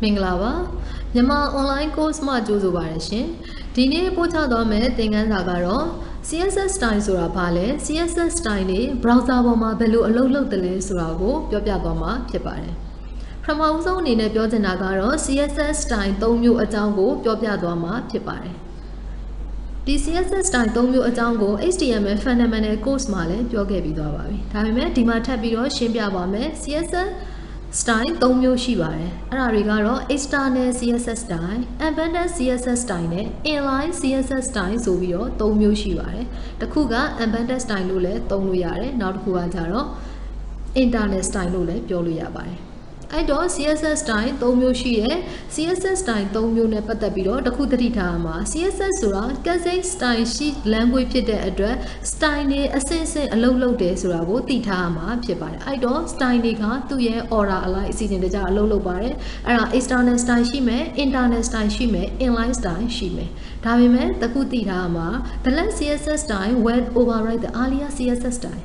မင်္ဂလာပါမြန်မာ online course မှာကြိုဆိုပါရရှင်ဒီနေ့ပို့ချသွားမယ့်သင်ခန်းစာကတော့ CSS style ဆိုတာဘာလဲ CSS style တွေ browser ပေါ်မှာဘယ်လိုအလုပ်လုပ်တယ်လဲဆိုတာကိုပြောပြသွားမှာဖြစ်ပါတယ်ပထမဆုံးအနေနဲ့ပြောချင်တာကတော့ CSS style ၃မျိုးအကြောင်းကိုပြောပြသွားမှာဖြစ်ပါတယ်ဒီ CSS style ၃မျိုးအကြောင်းကို HTML fundamental course မှာလည်းပြောခဲ့ပြီးသွားပါပြီဒါပေမဲ့ဒီမှာထပ်ပြီးတော့ရှင်းပြပါမယ် CSS style ၃မျိုးရှိပါတယ်အဲ့ဒါတွေကတော့ external CSS style, embedded CSS style နဲ့ inline CSS style ဆိုပြီးတော့၃မျိုးရှိပါတယ်တစ်ခုက embedded style လို့လည်းသုံးလို့ရတယ်နောက်တစ်ခုကကြတော့ internal style လို့လည်းပြောလို့ရပါတယ်အဲ့တော့ CSS style ၃မျိုးရှိတယ် CSS style ၃မျိုးနဲ့ပတ်သက်ပြီးတော့တစ်ခုသတိထားရမှာ CSS ဆိုတာ classic style ရှိ language ဖြစ်တဲ့အတွက် style တွေအဆင့်ဆင့်အလုပ်လုပ်တယ်ဆိုတာကိုသိထားရမှာဖြစ်ပါတယ်အဲ့တော့ style တွေကသူ့ရဲ့ order အလိုက်အစီအစဉ်တကျအလုပ်လုပ်ပါတယ်အဲ့ဒါ external style ရှိမယ် internal style ရှိမယ် inline style ရှိမယ်ဒါပေမဲ့တစ်ခုသိထားရမှာ the last CSS style will override the earlier CSS style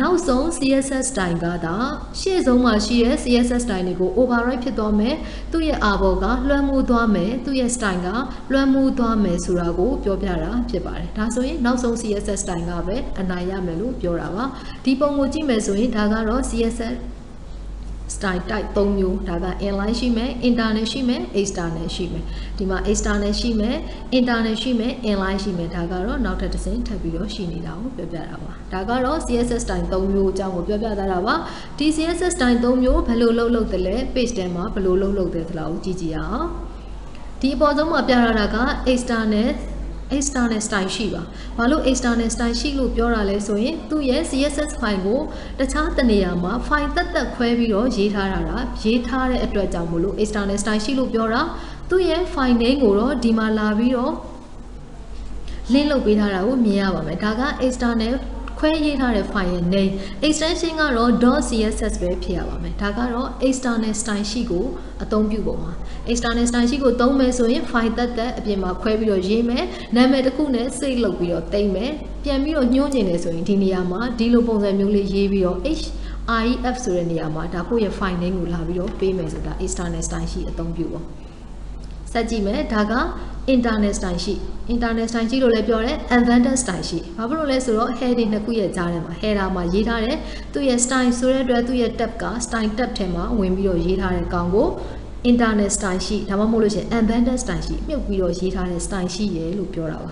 နောက်ဆုံး CSS style ကဒါရှေ့ဆုံးမှာရှိတဲ့ CSS style တွေကို override ဖြစ်သွားမယ်သူ့ရဲ့ arbour ကလွှမ်းမိုးသွားမယ်သူ့ရဲ့ style ကလွှမ်းမိုးသွားမယ်ဆိုတာကိုပြောပြတာဖြစ်ပါတယ်ဒါဆိုရင်နောက်ဆုံး CSS style ကပဲအနိုင်ရမယ်လို့ပြောတာပါဒီပုံကိုကြည့်မယ်ဆိုရင်ဒါကတော့ CSS style type ၃မျိုးဒါက inline ရှိမယ် internal ရှိမယ် external ရှိမယ်ဒီမှာ external ရှိမယ် internal ရှိမယ် inline ရှိမယ်ဒါကတော့နောက်ထပ်တစ်ဆင့်ထပ်ပြီးတော့ရှိနေတာကိုပြောပြတာပါဒါကတော့ CSS style ၃မျိုးအကြောင်းကိုပြောပြထားတာပါဒီ CSS style ၃မျိုးဘယ်လိုလုပ်တယ်လဲ page ထဲမှာဘယ်လိုလုပ်တယ်ဆိုတာကိုကြည့်ကြည့်အောင်ဒီအပေါ်ဆုံးမှာပြထားတာက external style ရှိပါဘာလို့ external style ရှိလို့ပြောတာလဲဆိုရင်သူ့ရဲ့ CSS file ကိုတခြားတနေရာမှာ file တက်ခွဲပြီးတော့ရေးထားတဲ့အတွက်ကြောင့်မို့လို့ external style ရှိလို့ပြောတာသူ့ရဲ့ file name ကိုတော့ဒီမှာလာပြီးတော့ link လုပ်ပေးထားတာကိုမြင်ရပါမယ်ဒါက external ခွဲရေးထားတဲ့ file ရဲ့ name extension ကတော့ .css ပဲဖြစ်ရပါမယ်ဒါကတော့ external style ရှိကိုအသုံးပြုပုံမှာ external style ရှိကိုသုံးမယ်ဆိုရင် file တက်အပြင်မှာခွဲပြီးတော့ရေးမယ်နာမည်တစ်ခုနဲ့ save လုပ်ပြီးတော့တင်မယ်ပြန်ပြီးတော့ညှိုးညင်နေဆိုရင်ဒီနေရာမှာဒီလိုပုံစံမျိုးလေးရေးပြီးတော့ href ဆိုတဲ့နေရာမှာဒါကိုယ့်ရဲ့ file name ကိုလာပြီးတော့ပေးမယ်ဆိုတာ external style ရှိအသုံးပြုပုံဆက်ကြည့်မယ်ဒါက internal style ရှိ internal style ရှိလို့လည်းပြောတယ် embedded style ရှိဘာဖြစ်လို့လဲဆိုတော့ heading နှစ်ခုရဲ့ကြားထဲမှာ header မှာရေးထားတယ်သူ့ရဲ့ style ဆိုတဲ့အတွက်သူ့ရဲ့ tab က style tab ထဲမှာဝင်ပြီးတော့ရေးထားတဲ့ကောင်ကို internal style ရှိဒါမှမဟုတ်လို့ရှိရင် embedded style ရှိမြုပ်ပြီးတော့ရေးထားတဲ့ style ရှိရလို့ပြောတာပါ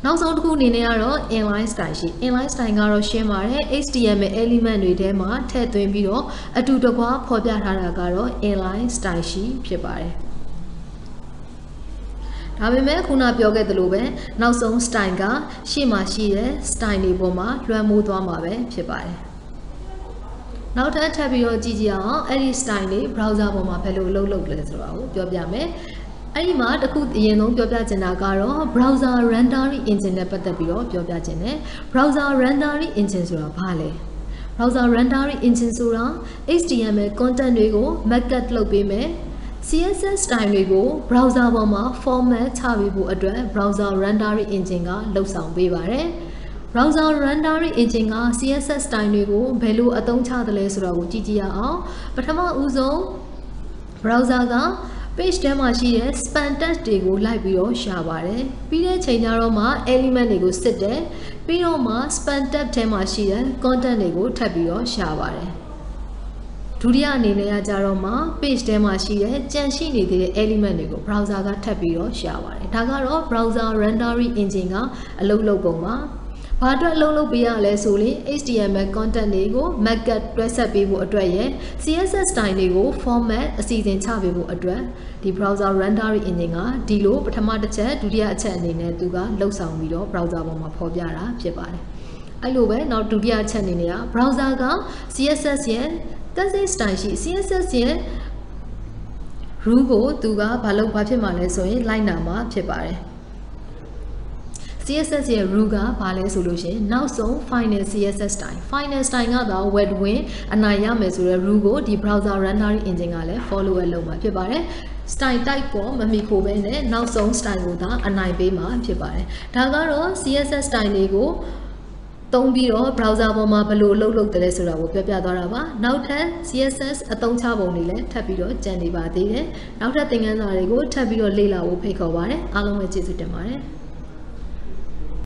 နောက်ဆုံးတစ်ခုအနေနဲ့ကတော့ inline style ရှိ inline style ကတော့ရှင်းပါတယ် HTML element တွေထဲမှာထည့်သွင်းပြီးတော့အတူတကွာဖော်ပြထားတာကတော့ inline style ရှိဖြစ်ပါတယ်ဒါပေမဲ့ခုနပြောခဲ့သလိုပဲနောက်ဆုံး style ကရှေ့မှာရှိတဲ့ style တွေပေါ်မှာလွှမ်းမိုးသွားမှာပဲဖြစ်ပါတယ်နောက်ထပ်ပြီးတော့ကြည့်ကြအောင်အဲ့ဒီ style တွေ browser ပေါ်မှာဘယ်လိုလုပ်လဲဆိုတာကိုပြောပြမယ်အဲ့ဒီမှာတစ်ခုအရင်ဆုံးပြောပြချင်တာကတော့ browser rendering engine နဲ့ပတ်သက်ပြီးတော့ပြောပြချင်တယ် browser rendering engine ဆိုတာဘာလဲ browser rendering engine ဆိုတာ HTML content တွေကို markup လုပ်ပေးမယ်CSS style တွေကို browser ပေါ်မှာ format ချပေးဖို့အတွက် browser rendering engine ကလှုပ်ဆောင်ပေးပါတယ် browser rendering engine က CSS style တွေကိုဘယ်လိုအသုံးချသလဲဆိုတာကိုကြည့်ကြည့်ရအောင်ပထမဦးဆုံး browser က page ထဲမှာရှိတဲ့ span text တွေကိုလိုက်ပြီးတော့ရှာပါတယ်ပြီးတဲ့ချိန်ကျတော့မှ element တွေကိုစစ်တယ်ပြီးတော့မှ span text ထဲမှာရှိတဲ့ content တွေကိုထပ်ပြီးတော့ရှာပါတယ်ဒုတိယအနေနဲ့ကြတော့မှ page ထဲမှာရှိတဲ့ကြံရှိနေသေးတဲ့ element တွေကို browser ကထပ်ပြီးတော့ရှာပါတယ်ဒါကတော့ browser rendering engine ကအလုပ်လုပ်ပုံပါဘာအတွက်အလုပ်လုပ်ပေးရလဲဆိုရင် HTML content တွေကို markup တွဲဆက်ပေးဖို့အတွက်ရယ် CSS style တွေကို format အစီအစဉ်ချပေးဖို့အတွက်ဒီ browser rendering engine ကဒီလိုပထမတစ်ချက်ဒုတိယအချက်အနေနဲ့သူကလှုပ်ဆောင်ပြီးတော့ browser ပေါ်မှာဖော်ပြတာဖြစ်ပါတယ်အဲ့လိုပဲနောက်ဒုတိယအချက်အနေနဲ့ browser က CSS ရဲ့ classic style ရှိ CSS ရဲ့ rule ကိုသူကဘာဖြစ်မှာလဲဆိုရင်လိုက်နာမှာဖြစ်ပါတယ် CSS ရဲ့ rule ကဘာလဲဆိုလို့ရှိရင်နောက်ဆုံး final CSS style final style ကတော့ web ဝင်အနိုင်ရမယ်ဆိုတဲ့ rule ကိုဒီ browser rendering engine ကလည်း follow လုပ်မှာဖြစ်ပါတယ် style type ပေါ်မမီခိုပဲနဲ့နောက်ဆုံး style ကိုသာအနိုင်ပေးမှာဖြစ်ပါတယ်ဒါကတော့ CSS style တွေကို သုံးပြီးတော့ browser ပေါ်မှာဘယ်လိုအလုပ်လုပ်တယ်လဲဆိုတာကိုပြောပြသွားတာပါနောက်ထပ် CSS အသုံးချပုံတွေလည်းထပ်ပြီးတော့ကြံနေပါသေးတယ်နောက်ထပ်သင်ခန်းစာတွေကိုထပ်ပြီးတော့လေ့လာဖို့ဖိတ်ခေါ်ပါတယ်အားလုံးပဲကျေးဇူးတင်ပါတယ်